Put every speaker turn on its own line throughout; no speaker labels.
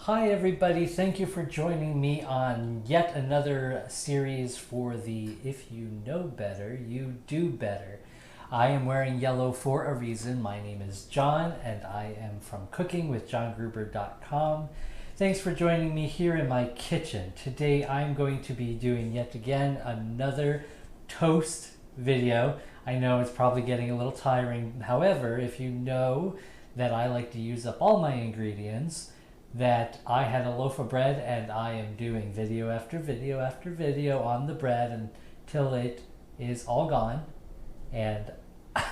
Hi everybody, thank you for joining me on yet another series for the If You Know Better, You Do Better. I am wearing yellow for a reason. My name is John and I am from cookingwithjohngruber.com. Thanks for joining me here in my kitchen. Today I'm going to be doing yet again another toast video. I know it's probably getting a little tiring. However, if you know that I like to use up all my ingredients, that I had a loaf of bread and I am doing video after video after video on the bread until it is all gone. And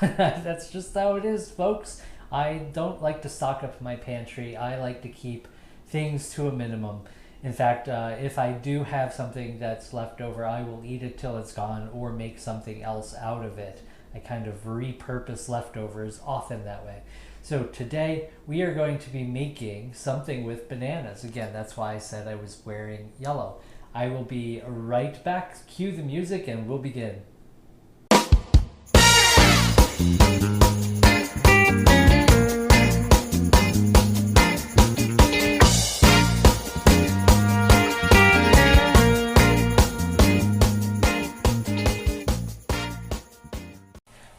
that's just how it is, folks. I don't like to stock up my pantry. I like to keep things to a minimum. In fact, if I do have something that's left over, I will eat it till it's gone or make something else out of it. I kind of repurpose leftovers often that way. So today we are going to be making something with bananas. Again, that's why I said I was wearing yellow. I will be right back. Cue the music and we'll begin.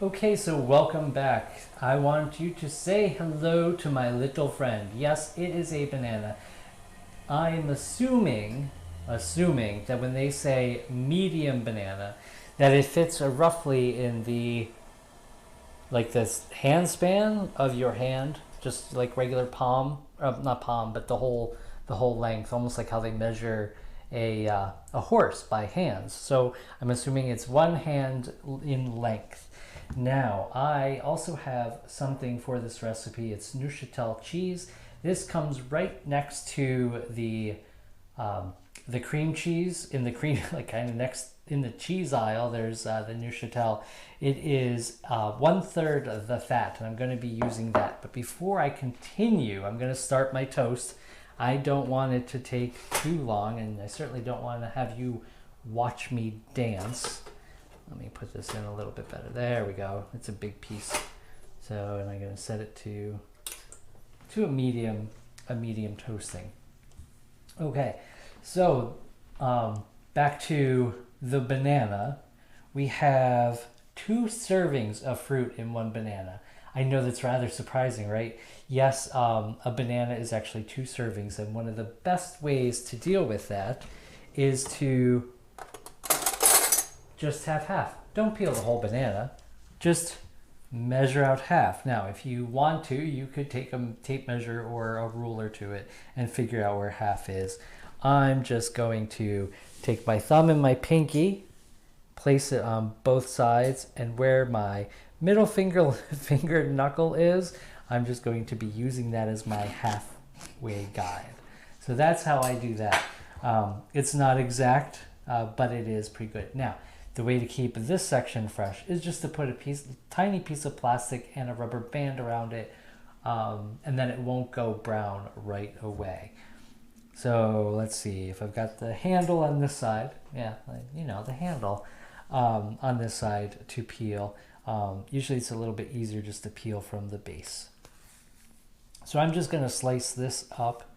Okay, so welcome back. I want you to say hello to my little friend. Yes, it is a banana. I'm assuming that when they say medium banana, that it fits roughly in the, like this hand span of your hand, just like regular palm, not palm, but the whole length, almost like how they measure a horse by hands. So I'm assuming it's one hand in length. Now, I also have something for this recipe. It's Neuchâtel cheese. This comes right next to the cream cheese in the cream, like kind of next in the cheese aisle. There's the Neuchâtel. It is 1/3 of the fat, and I'm going to be using that. But before I continue, I'm going to start my toast. I don't want it to take too long, and I certainly don't want to have you watch me dance. Let me put this in a little bit better. There we go. It's a big piece. So, and I'm going to set it to a medium toasting. Okay, so back to the banana. We have 2 servings of fruit in one banana. I know that's rather surprising, right? Yes, a banana is actually 2 servings, and one of the best ways to deal with that is to just have half. Don't peel the whole banana. Just measure out half. Now, if you want to, you could take a tape measure or a ruler to it and figure out where half is. I'm just going to take my thumb and my pinky, place it on both sides, and where my middle finger knuckle is, I'm just going to be using that as my halfway guide. So that's how I do that. It's not exact, but it is pretty good. Now, the way to keep this section fresh is just to put a tiny piece of plastic and a rubber band around it, and then it won't go brown right away. So let's see if I've got the handle on this side. Yeah, you know, the handle on this side to peel. Usually it's a little bit easier just to peel from the base. So I'm just going to slice this up.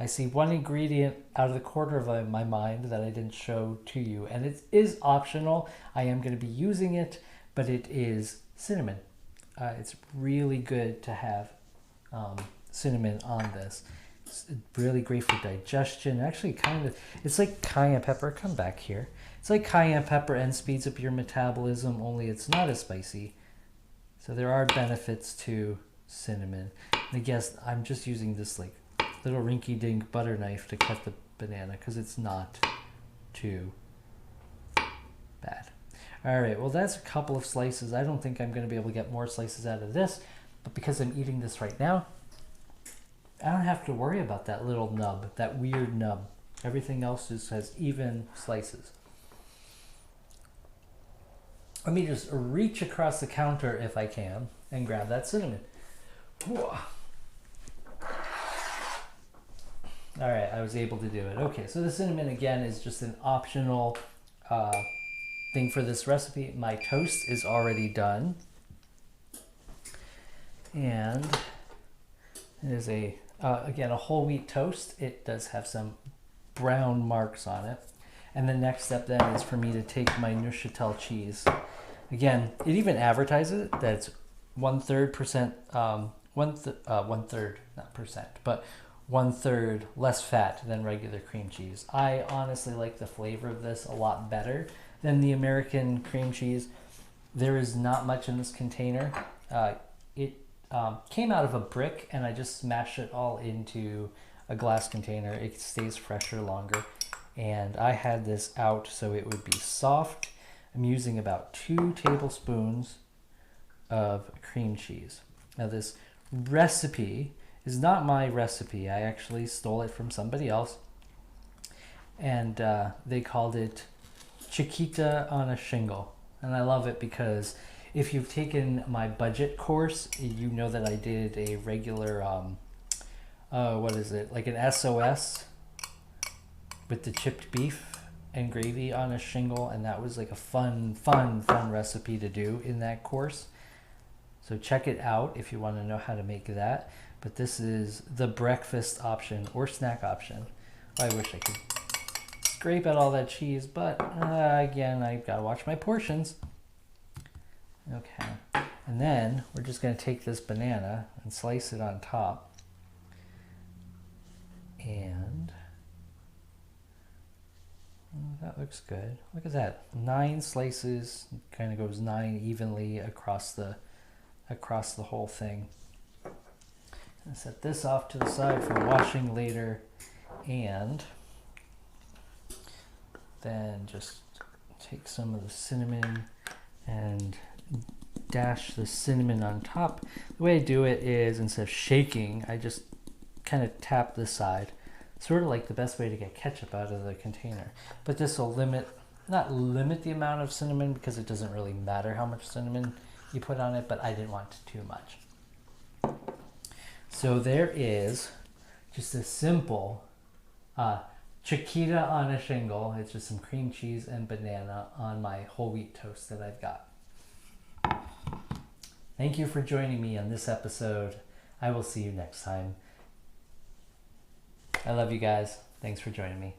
I see one ingredient out of the corner of my mind that I didn't show to you, and it is optional. I am going to be using it, but it is cinnamon. It's really good to have cinnamon on this. It's really great for digestion. Actually, it's like cayenne pepper. Come back here. It's like cayenne pepper and speeds up your metabolism, only it's not as spicy. So there are benefits to cinnamon. And I guess I'm just using this like little rinky-dink butter knife to cut the banana because it's not too bad. All right, well, that's a couple of slices. I don't think I'm going to be able to get more slices out of this, but because I'm eating this right now, I don't have to worry about that little nub, that weird nub. Everything else has even slices. Let me just reach across the counter if I can and grab that cinnamon. Whoa. All right, I was able to do it. Okay, so the cinnamon, again, is just an optional thing for this recipe. My toast is already done. And it is a again, a whole wheat toast. It does have some brown marks on it. And the next step then is for me to take my Neuchâtel cheese. Again, it even advertises it that it's 1/3%, one third, not percent, but 1/3 less fat than regular cream cheese. I honestly like the flavor of this a lot better than the American cream cheese. There is not much in this container. It came out of a brick and I just smashed it all into a glass container. It stays fresher longer. And I had this out so it would be soft. I'm using about 2 tablespoons of cream cheese. Now this recipe is not my recipe. I actually stole it from somebody else. And they called it Chiquita on a Shingle. And I love it because if you've taken my budget course, you know that I did a regular, what is it? Like an SOS with the chipped beef and gravy on a shingle. And that was like a fun recipe to do in that course. So check it out if you want to know how to make that. But this is the breakfast option or snack option. I wish I could scrape out all that cheese, but again, I've got to watch my portions. Okay, and then we're just going to take this banana and slice it on top. And that looks good. Look at that, 9 slices, kind of goes 9 evenly across the whole thing. And set this off to the side for washing later, and then just take some of the cinnamon and dash the cinnamon on top. The way I do it is, instead of shaking, I just kind of tap the side, sort of like the best way to get ketchup out of the container. But this will not limit the amount of cinnamon, because it doesn't really matter how much cinnamon you put on it, but I didn't want too much. So there is just a simple Chiquita on a Shingle. It's just some cream cheese and banana on my whole wheat toast that I've got. Thank you for joining me on this episode. I will see you next time. I love you guys. Thanks for joining me.